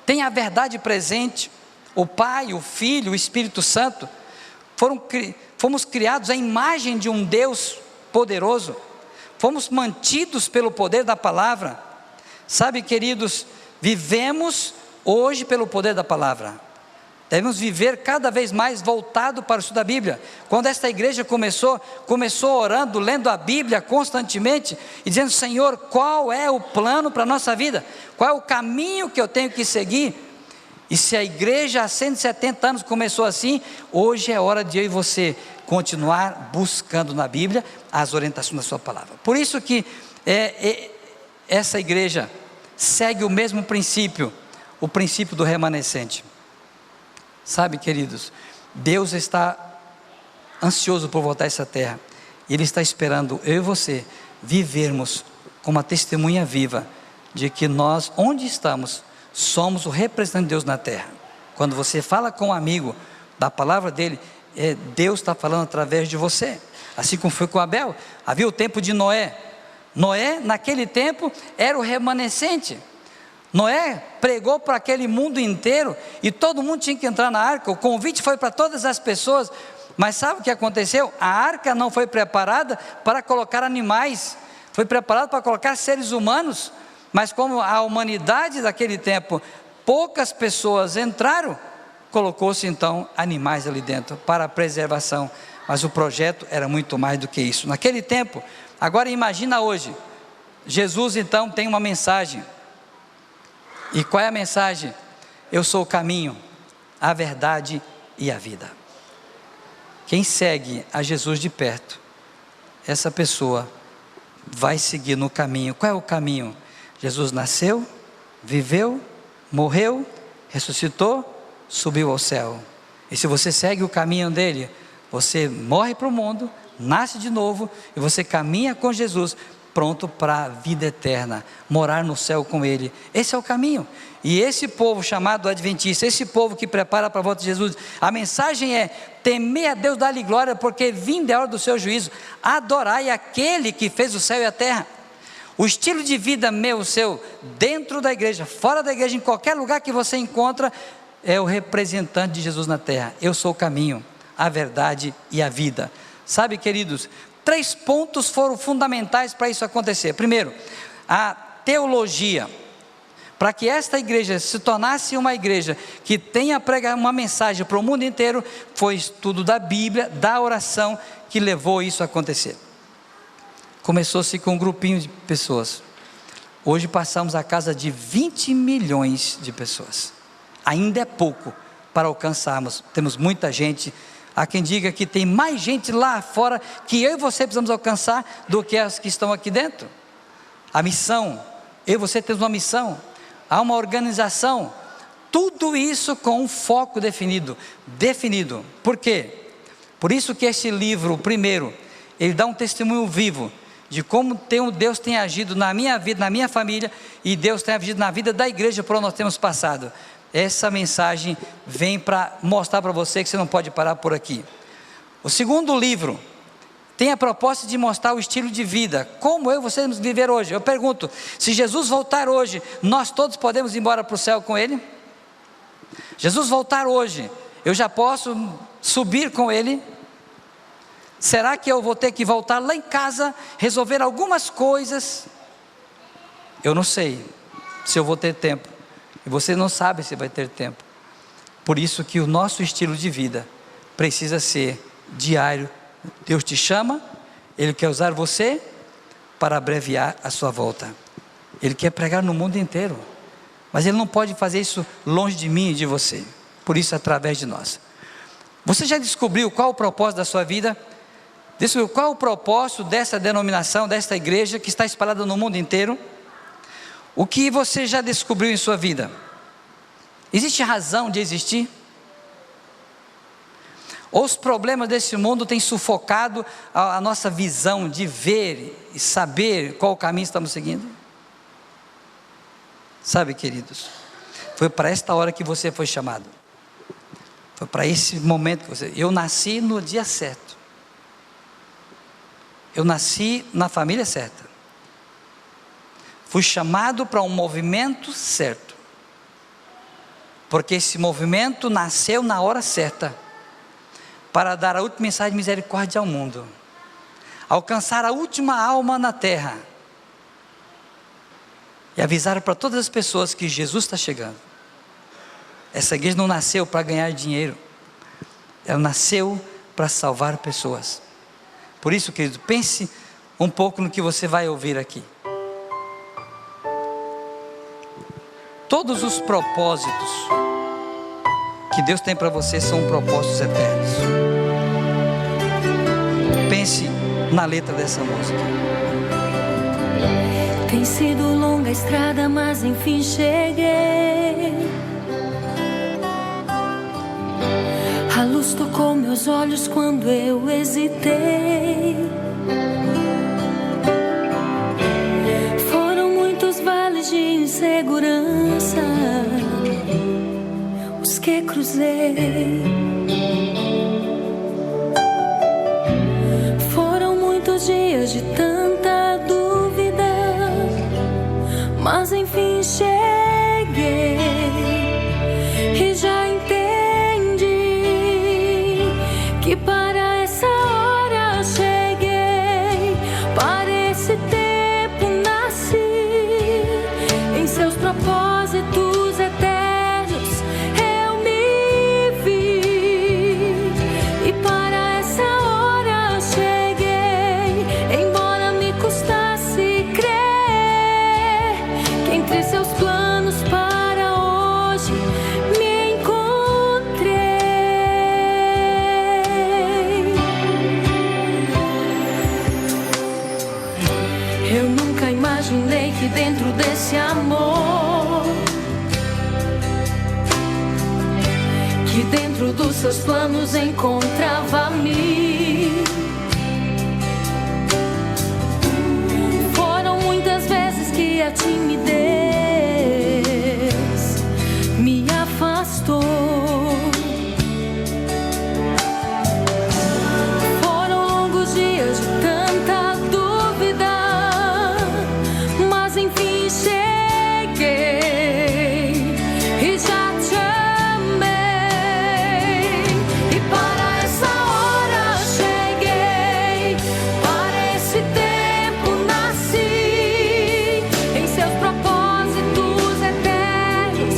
tem a verdade presente, o Pai, o Filho, o Espírito Santo. Fomos criados à imagem de um Deus poderoso, fomos mantidos pelo poder da palavra. Sabe, queridos, vivemos hoje pelo poder da palavra. Devemos viver cada vez mais voltado para o estudo da Bíblia. Quando esta igreja começou orando, lendo a Bíblia constantemente, e dizendo: Senhor, qual é o plano para a nossa vida? Qual é o caminho que eu tenho que seguir? E se a igreja há 170 anos começou assim, hoje é hora de eu e você continuar buscando na Bíblia as orientações da sua palavra. Por isso que essa igreja segue o mesmo princípio, o princípio do remanescente. Sabe, queridos, Deus está ansioso por voltar a essa terra. Ele está esperando eu e você vivermos como uma testemunha viva de que nós, onde estamos, somos o representante de Deus na terra. Quando você fala com um amigo da palavra dele, Deus está falando através de você. Assim como foi com Abel. Havia o tempo de Noé. Noé, naquele tempo, era o remanescente. Noé pregou para aquele mundo inteiro, e todo mundo tinha que entrar na arca. O convite foi para todas as pessoas, mas sabe o que aconteceu? A arca não foi preparada para colocar animais, foi preparada para colocar seres humanos. Mas como a humanidade daquele tempo, poucas pessoas entraram, colocou-se então animais ali dentro para a preservação. Mas o projeto era muito mais do que isso. Naquele tempo, agora imagina hoje, Jesus então tem uma mensagem. E qual é a mensagem? Eu sou o caminho, a verdade e a vida. Quem segue a Jesus de perto, essa pessoa vai seguir no caminho. Qual é o caminho? Jesus nasceu, viveu, morreu, ressuscitou, subiu ao céu. E se você segue o caminho dele, você morre para o mundo, nasce de novo e você caminha com Jesus, pronto para a vida eterna, morar no céu com ele. Esse é o caminho. E esse povo chamado adventista, esse povo que prepara para a volta de Jesus, a mensagem é: temer a Deus, dar-lhe glória, porque vinda é a hora do seu juízo. Adorai aquele que fez o céu e a terra. O estilo de vida meu, seu, dentro da igreja, fora da igreja, em qualquer lugar que você encontra, é o representante de Jesus na terra. Eu sou o caminho, a verdade e a vida. Sabe, queridos, 3 pontos foram fundamentais para isso acontecer. Primeiro, a teologia. Para que esta igreja se tornasse uma igreja que tenha pregado uma mensagem para o mundo inteiro, foi estudo da Bíblia, da oração, que levou isso a acontecer. Começou-se com um grupinho de pessoas. Hoje passamos a casa de 20 milhões de pessoas. Ainda é pouco para alcançarmos. Temos muita gente. Há quem diga que tem mais gente lá fora que eu e você precisamos alcançar do que as que estão aqui dentro. A missão, eu e você temos uma missão. Há uma organização. Tudo isso com um foco definido. Por quê? Por isso que este livro, o primeiro, ele dá um testemunho vivo de como Deus tem agido na minha vida, na minha família, e Deus tem agido na vida da igreja por onde nós temos passado. Essa mensagem vem para mostrar para você que você não pode parar por aqui. O segundo livro tem a proposta de mostrar o estilo de vida, como eu e você vamos viver hoje. Eu pergunto, se Jesus voltar hoje, nós todos podemos ir embora para o céu com ele? Jesus voltar hoje, eu já posso subir com ele? Será que eu vou ter que voltar lá em casa, resolver algumas coisas? Eu não sei se eu vou ter tempo, e você não sabe se vai ter tempo. Por isso que o nosso estilo de vida precisa ser diário. Deus te chama, Ele quer usar você para abreviar a sua volta. Ele quer pregar no mundo inteiro, mas Ele não pode fazer isso longe de mim e de você. Por isso, através de nós. Você já descobriu qual o propósito da sua vida? Descobriu qual o propósito dessa denominação, desta igreja que está espalhada no mundo inteiro? O que você já descobriu em sua vida? Existe razão de existir? Ou os problemas desse mundo têm sufocado a nossa visão de ver e saber qual caminho estamos seguindo? Sabe, queridos, foi para esta hora que você foi chamado. Foi para esse momento que você... Eu nasci no dia certo. Eu nasci na família certa. Fui chamado para um movimento certo. Porque esse movimento nasceu na hora certa. Para dar a última mensagem de misericórdia ao mundo. Alcançar a última alma na terra. E avisar para todas as pessoas que Jesus está chegando. Essa igreja não nasceu para ganhar dinheiro. Ela nasceu para salvar pessoas. Por isso, querido, pense um pouco no que você vai ouvir aqui. Todos os propósitos que Deus tem para você são propósitos eternos. Pense na letra dessa música. Tem sido longa a estrada, mas enfim cheguei. A luz tocou meus olhos quando eu hesitei. Foram muitos vales de insegurança os que cruzei. Foram muitos dias de tanta dúvida, mas enfim cheguei e já entendi que para essa hora eu cheguei, para esse tempo nasci que dentro dos seus planos encontrava-me. Foram muitas vezes que a timidez me afastou. Foram longos dias de tanta dúvida, mas enfim cheguei e já te amei. E para essa hora cheguei, para esse tempo nasci. Em seus propósitos eternos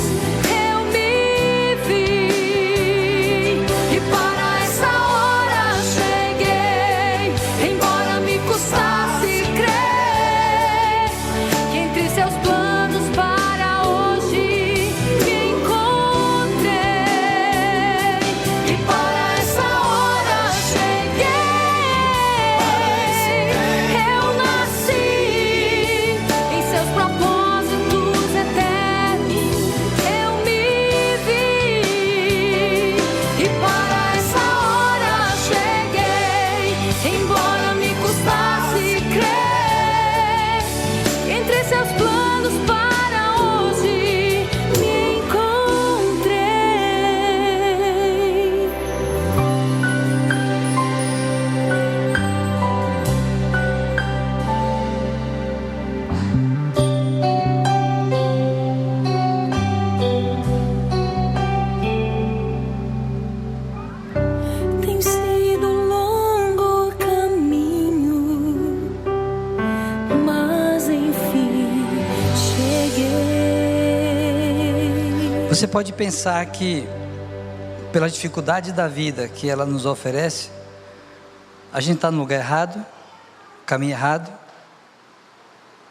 eu me vi. E para essa hora cheguei, embora me custasse crer que entre seus planos para hoje me encontrei. E para essa hora cheguei, eu nasci. Em seus propósitos eternos eu me vi. E para essa hora cheguei, embora me custasse crer que entre seus planos para hoje me encontrei. Tem sido um longo caminho, mas enfim cheguei. Você pode pensar que, pela dificuldade da vida que ela nos oferece, a gente está no lugar errado, caminho errado,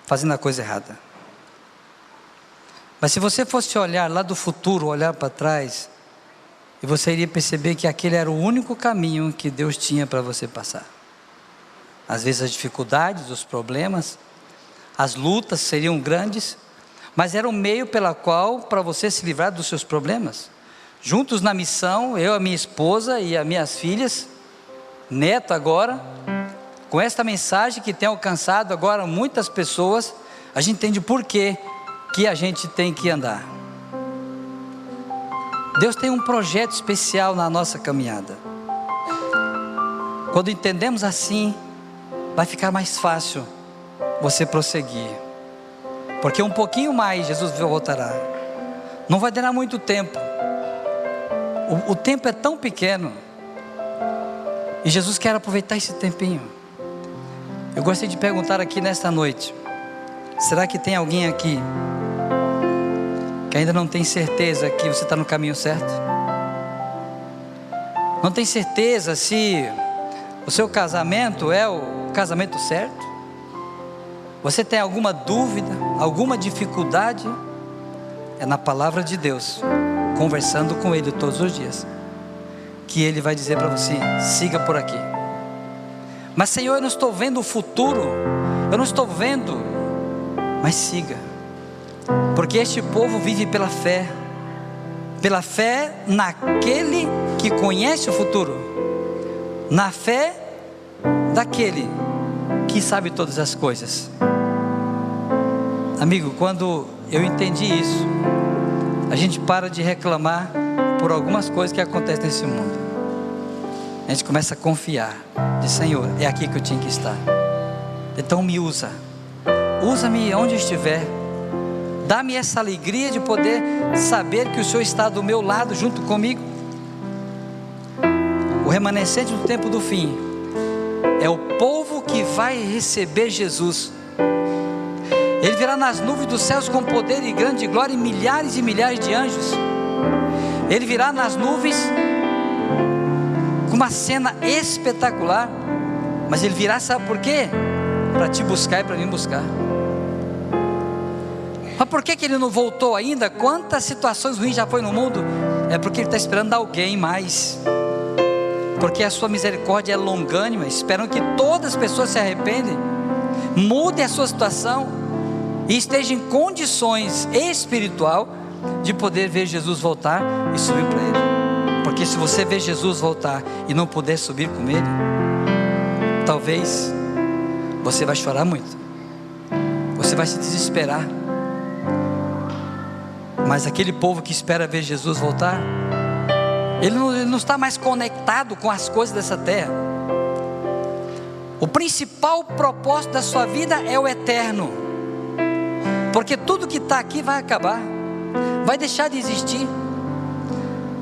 fazendo a coisa errada. Mas se você fosse olhar lá do futuro, olhar para trás, e você iria perceber que aquele era o único caminho que Deus tinha para você passar. Às vezes as dificuldades, os problemas, as lutas seriam grandes, mas era o meio pela qual para você se livrar dos seus problemas. Juntos na missão, eu, a minha esposa e as minhas filhas, neto agora, com esta mensagem que tem alcançado agora muitas pessoas, a gente entende por que a gente tem que andar. Deus tem um projeto especial na nossa caminhada. Quando entendemos assim, vai ficar mais fácil você prosseguir. Porque um pouquinho mais Jesus voltará. Não vai demorar muito tempo. O tempo é tão pequeno. E Jesus quer aproveitar esse tempinho. Eu gostaria de perguntar aqui nesta noite: será que tem alguém aqui que ainda não tem certeza que você está no caminho certo? Não tem certeza se o seu casamento é o casamento certo? Você tem alguma dúvida, alguma dificuldade? É na palavra de Deus, conversando com Ele todos os dias, que Ele vai dizer para você: siga por aqui. Mas Senhor, eu não estou vendo o futuro, eu não estou vendo. Mas siga, porque este povo vive pela fé naquele que conhece o futuro, na fé daquele que sabe todas as coisas. Amigo, quando eu entendi isso, a gente para de reclamar por algumas coisas que acontecem nesse mundo. A gente começa a confiar, diz: Senhor, é aqui que eu tinha que estar. Então me usa-me onde eu estiver. Dá-me essa alegria de poder saber que o Senhor está do meu lado junto comigo. O remanescente do tempo do fim é o povo que vai receber Jesus. Ele virá nas nuvens dos céus com poder e grande glória e milhares de anjos. Ele virá nas nuvens com uma cena espetacular. Mas Ele virá, sabe por quê? Para te buscar e para mim buscar. Mas por que Ele não voltou ainda? Quantas situações ruins já foi no mundo? É porque Ele está esperando alguém mais. Porque a sua misericórdia é longânima, esperam que todas as pessoas se arrependem, mudem a sua situação e estejam em condições espiritual de poder ver Jesus voltar e subir para Ele. Porque se você ver Jesus voltar e não puder subir com Ele, talvez você vai chorar muito, você vai se desesperar. Mas aquele povo que espera ver Jesus voltar, ele não está mais conectado com as coisas dessa terra. O principal propósito da sua vida é o eterno, porque tudo que está aqui vai acabar, vai deixar de existir.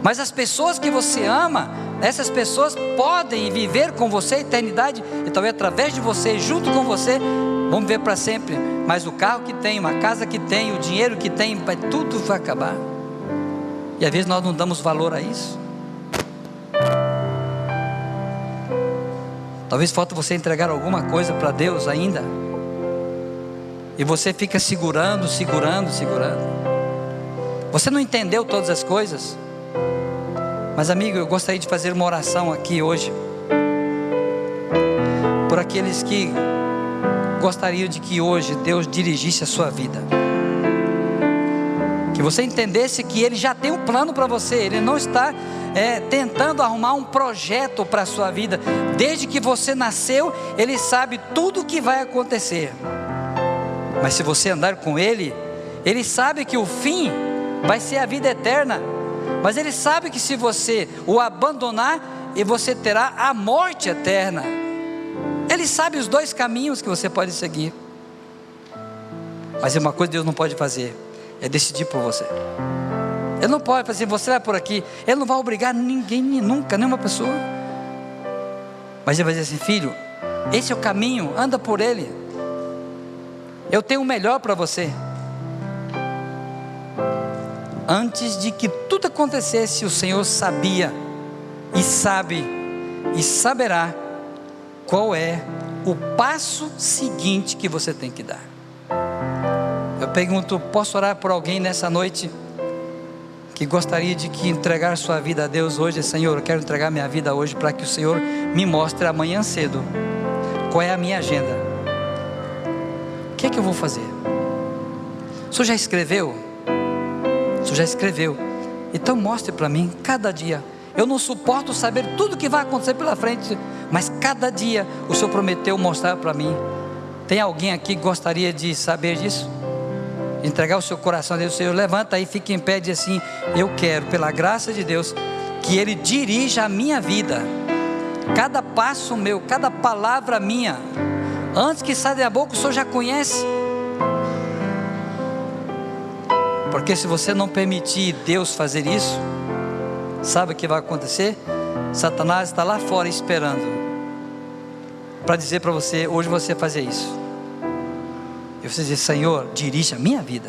Mas as pessoas que você ama, essas pessoas podem viver com você a eternidade, e talvez através de você, junto com você, vão viver para sempre. Mas o carro que tem, a casa que tem, o dinheiro que tem, tudo vai acabar. E às vezes nós não damos valor a isso. Talvez falta você entregar alguma coisa para Deus ainda, e você fica segurando. Você não entendeu todas as coisas. Mas amigo, eu gostaria de fazer uma oração aqui hoje por aqueles que gostariam de que hoje Deus dirigisse a sua vida, que você entendesse que Ele já tem um plano para você. Ele não está tentando arrumar um projeto para a sua vida. Desde que você nasceu, Ele sabe tudo o que vai acontecer. Mas se você andar com Ele, Ele sabe que o fim vai ser a vida eterna. Mas Ele sabe que se você o abandonar, você terá a morte eterna. Ele sabe os dois caminhos que você pode seguir. Mas uma coisa Deus não pode fazer, é decidir por você. Ele não pode fazer, você vai por aqui. Ele não vai obrigar ninguém, nunca, nenhuma pessoa. Mas Ele vai dizer assim: filho, esse é o caminho, anda por ele. Eu tenho o melhor para você. Antes de que tudo acontecesse, o Senhor sabia e sabe e saberá qual é o passo seguinte que você tem que dar. Eu pergunto: posso orar por alguém nessa noite que gostaria de que entregar sua vida a Deus hoje? Senhor, eu quero entregar minha vida hoje para que o Senhor me mostre amanhã cedo qual é a minha agenda. O que é que eu vou fazer? O Senhor já escreveu? O Senhor já escreveu. Então mostre para mim cada dia. Eu não suporto saber tudo que vai acontecer pela frente, mas cada dia o Senhor prometeu mostrar para mim. Tem alguém aqui que gostaria de saber disso? Entregar o seu coração a Deus? Senhor, levanta aí, fica em pé e diz assim: eu quero, pela graça de Deus, que Ele dirija a minha vida, cada passo meu, cada palavra minha. Antes que saia da boca, o Senhor já conhece. Porque se você não permitir Deus fazer isso, sabe o que vai acontecer? Satanás está lá fora esperando para dizer para você: hoje você fazer isso. E você diz: Senhor, dirija a minha vida.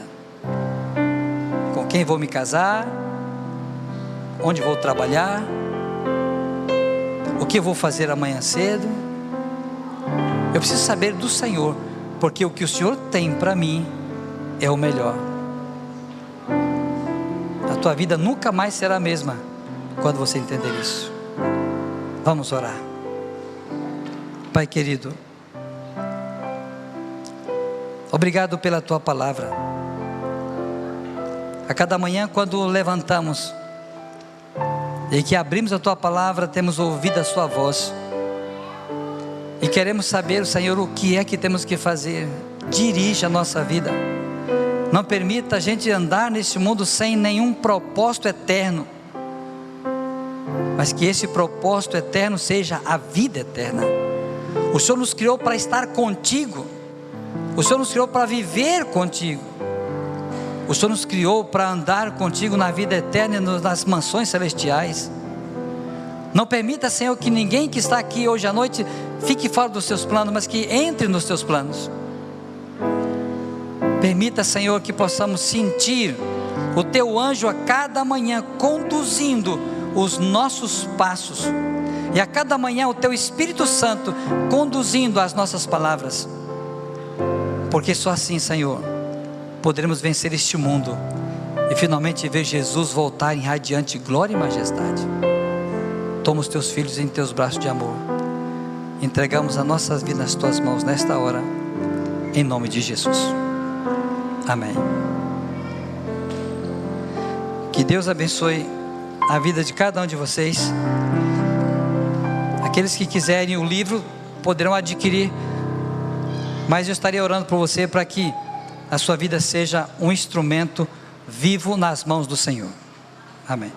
Com quem vou me casar? Onde vou trabalhar? O que eu vou fazer amanhã cedo? Eu preciso saber do Senhor, porque o que o Senhor tem para mim é o melhor. A tua vida nunca mais será a mesma quando você entender isso. Vamos orar. Pai querido, obrigado pela tua palavra. A cada manhã, quando levantamos e que abrimos a tua palavra, temos ouvido a sua voz e queremos saber, Senhor, o que é que temos que fazer. Dirija a nossa vida. Não permita a gente andar nesse mundo sem nenhum propósito eterno, mas que esse propósito eterno seja a vida eterna. O Senhor nos criou para estar contigo. O Senhor nos criou para viver contigo. O Senhor nos criou para andar contigo na vida eterna e nas mansões celestiais. Não permita, Senhor, que ninguém que está aqui hoje à noite fique fora dos teus planos, mas que entre nos teus planos. Permita, Senhor, que possamos sentir o teu anjo a cada manhã conduzindo os nossos passos, e a cada manhã o teu Espírito Santo conduzindo as nossas palavras, porque só assim, Senhor, poderemos vencer este mundo e finalmente ver Jesus voltar em radiante glória e majestade. Toma os teus filhos em teus braços de amor. Entregamos as nossas vidas nas tuas mãos nesta hora, em nome de Jesus. Amém. Que Deus abençoe a vida de cada um de vocês. Aqueles que quiserem o livro poderão adquirir, mas eu estarei orando por você para que a sua vida seja um instrumento vivo nas mãos do Senhor. Amém.